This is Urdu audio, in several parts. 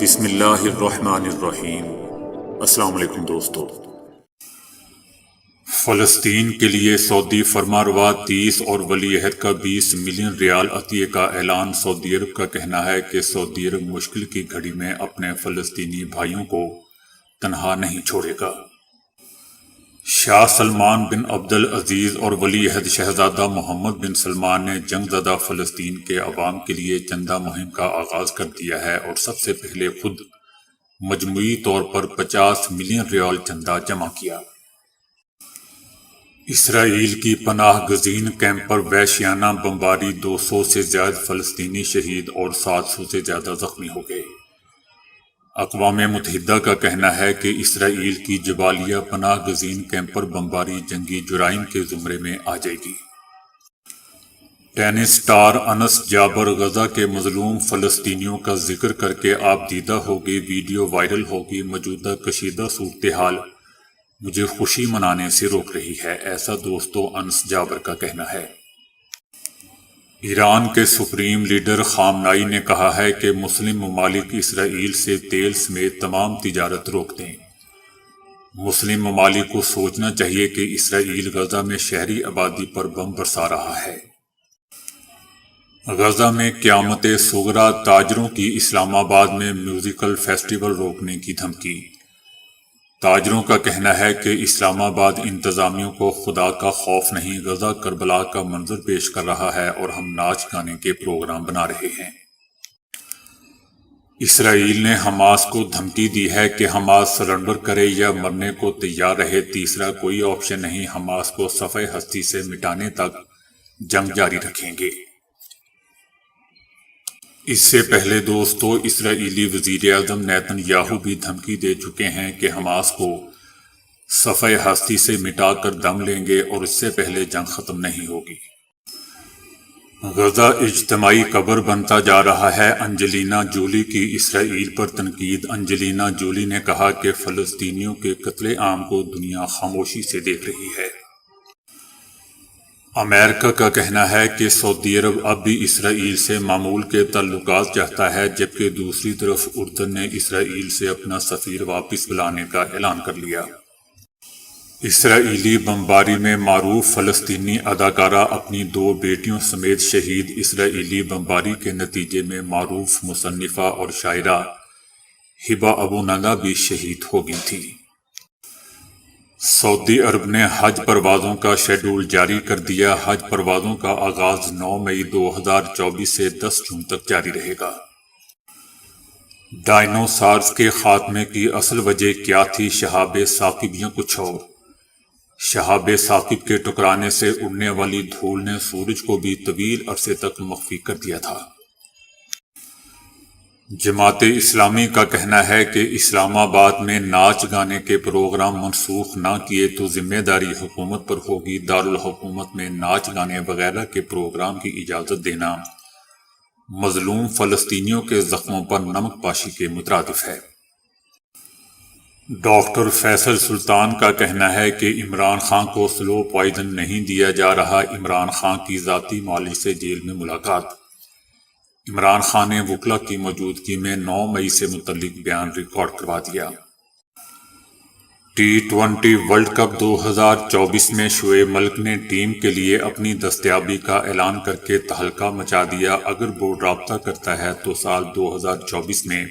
بسم اللہ الرحمن الرحیم۔ السلام علیکم دوستو۔ فلسطین کے لیے سعودی فرمانروا 30 اور ولی عہد کا 20 ملین ریال عطیے کا اعلان۔ سعودی عرب کا کہنا ہے کہ سعودی عرب مشکل کی گھڑی میں اپنے فلسطینی بھائیوں کو تنہا نہیں چھوڑے گا۔ شاہ سلمان بن عبدالعزیز اور ولی عہد شہزادہ محمد بن سلمان نے جنگ زدہ فلسطین کے عوام کے لیے چندہ مہم کا آغاز کر دیا ہے اور سب سے پہلے خود مجموعی طور پر 50 ملین ریال چندہ جمع کیا۔ اسرائیل کی پناہ گزین کیمپ پر وحشیانہ بمباری، 200 سے زائد فلسطینی شہید اور 700 سے زیادہ زخمی ہو گئے۔ اقوام متحدہ کا کہنا ہے کہ اسرائیل کی جبالیہ پناہ گزین کیمپ پر بمباری جنگی جرائم کے زمرے میں آ جائے گی۔ ٹینس اسٹار انس جابر غزہ کے مظلوم فلسطینیوں کا ذکر کر کے آپ دیدہ ہوگی، ویڈیو وائرل ہوگی۔ موجودہ کشیدہ صورتحال مجھے خوشی منانے سے روک رہی ہے، ایسا دوستو انس جابر کا کہنا ہے۔ ایران کے سپریم لیڈر خامنائی نے کہا ہے کہ مسلم ممالک اسرائیل سے تیل سمیت تمام تجارت روک دیں۔ مسلم ممالک کو سوچنا چاہیے کہ اسرائیل غزہ میں شہری آبادی پر بم برسا رہا ہے۔ غزہ میں قیامت صغریٰ، تاجروں کی اسلام آباد میں میوزیکل فیسٹیول روکنے کی دھمکی۔ تاجروں کا کہنا ہے کہ اسلام آباد انتظامیوں کو خدا کا خوف نہیں، غزہ کربلا کا منظر پیش کر رہا ہے اور ہم ناچ گانے کے پروگرام بنا رہے ہیں۔ اسرائیل نے حماس کو دھمکی دی ہے کہ حماس سرنڈر کرے یا مرنے کو تیار رہے، تیسرا کوئی آپشن نہیں، حماس کو صفحہ ہستی سے مٹانے تک جنگ جاری رکھیں گے۔ اس سے پہلے دوستو اسرائیلی وزیر اعظم نیتن یاہو بھی دھمکی دے چکے ہیں کہ حماس کو صفحہ ہستی سے مٹا کر دم لیں گے اور اس سے پہلے جنگ ختم نہیں ہوگی۔ غزہ اجتماعی قبر بنتا جا رہا ہے، انجلینا جولی کی اسرائیل پر تنقید۔ انجلینا جولی نے کہا کہ فلسطینیوں کے قتل عام کو دنیا خاموشی سے دیکھ رہی ہے۔ امریکہ کا کہنا ہے کہ سعودی عرب اب بھی اسرائیل سے معمول کے تعلقات چاہتا ہے، جبکہ دوسری طرف اردن نے اسرائیل سے اپنا سفیر واپس بلانے کا اعلان کر لیا۔ اسرائیلی بمباری میں معروف فلسطینی اداکارہ اپنی 2 بیٹیوں سمیت شہید۔ اسرائیلی بمباری کے نتیجے میں معروف مصنفہ اور شاعرہ ہبہ ابو ندا بھی شہید ہو گئی تھی۔ سعودی عرب نے حج پروازوں کا شیڈول جاری کر دیا۔ حج پروازوں کا آغاز 9 مئی 2024 سے 10 جون تک جاری رہے گا۔ ڈائنوسارز کے خاتمے کی اصل وجہ کیا تھی؟ شہاب ثاقب یا کچھ اور؟ شہاب ثاقب کے ٹکرانے سے اڑنے والی دھول نے سورج کو بھی طویل عرصے تک مخفی کر دیا تھا۔ جماعت اسلامی کا کہنا ہے کہ اسلام آباد میں ناچ گانے کے پروگرام منسوخ نہ کیے تو ذمہ داری حکومت پر ہوگی۔ دارالحکومت میں ناچ گانے وغیرہ کے پروگرام کی اجازت دینا مظلوم فلسطینیوں کے زخموں پر نمک پاشی کے مترادف ہے۔ ڈاکٹر فیصل سلطان کا کہنا ہے کہ عمران خان کو سلو پوائزن نہیں دیا جا رہا۔ عمران خان کی ذاتی معالج سے جیل میں ملاقات۔ عمران خان نے وکلا کی موجودگی میں 9 مئی سے متعلق بیان ریکارڈ کروا دیا۔ T20 ورلڈ کپ 2024 میں شعیب ملک نے ٹیم کے لیے اپنی دستیابی کا اعلان کر کے تہلکہ مچا دیا۔ اگر بورڈ رابطہ کرتا ہے تو سال 2024 میں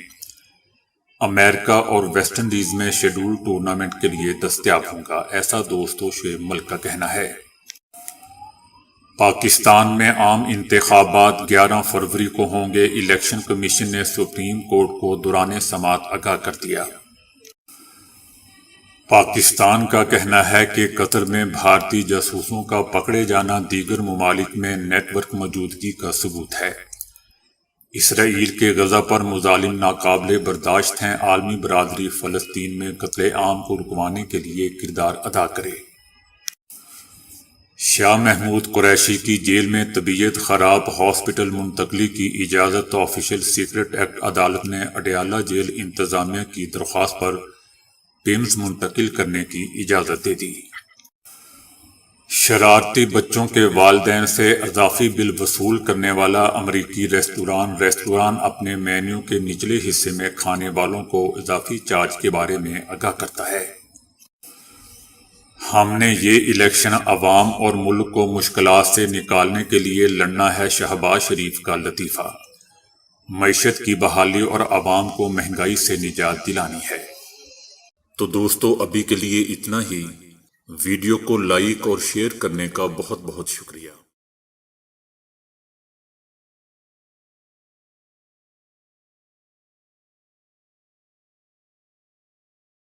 امریکہ اور ویسٹ انڈیز میں شیڈول ٹورنامنٹ کے لیے دستیاب ہوں گا، ایسا دوستو شعیب ملک کا کہنا ہے۔ پاکستان میں عام انتخابات 11 فروری کو ہوں گے۔ الیکشن کمیشن نے سپریم کورٹ کو دوران سماعت آگاہ کر دیا۔ پاکستان کا کہنا ہے کہ قطر میں بھارتی جاسوسوں کا پکڑے جانا دیگر ممالک میں نیٹ ورک موجودگی کا ثبوت ہے۔ اسرائیل کے غزہ پر مظالم ناقابل برداشت ہیں، عالمی برادری فلسطین میں قتل عام کو رکوانے کے لیے کردار ادا کرے۔ شاہ محمود قریشی کی جیل میں طبیعت خراب، ہاسپٹل منتقلی کی اجازت۔ آفیشل سیکرٹ ایکٹ عدالت نے اڈیالہ جیل انتظامیہ کی درخواست پر پمز منتقل کرنے کی اجازت دے دی۔ شرارتی بچوں کے والدین سے اضافی بل وصول کرنے والا امریکی ریستوران اپنے مینیو کے نچلے حصے میں کھانے والوں کو اضافی چارج کے بارے میں آگاہ کرتا ہے۔ ہم نے یہ الیکشن عوام اور ملک کو مشکلات سے نکالنے کے لیے لڑنا ہے، شہباز شریف کا لطیفہ۔ معیشت کی بحالی اور عوام کو مہنگائی سے نجات دلانی ہے۔ تو دوستو، ابھی کے لیے اتنا ہی۔ ویڈیو کو لائک اور شیئر کرنے کا بہت بہت شکریہ۔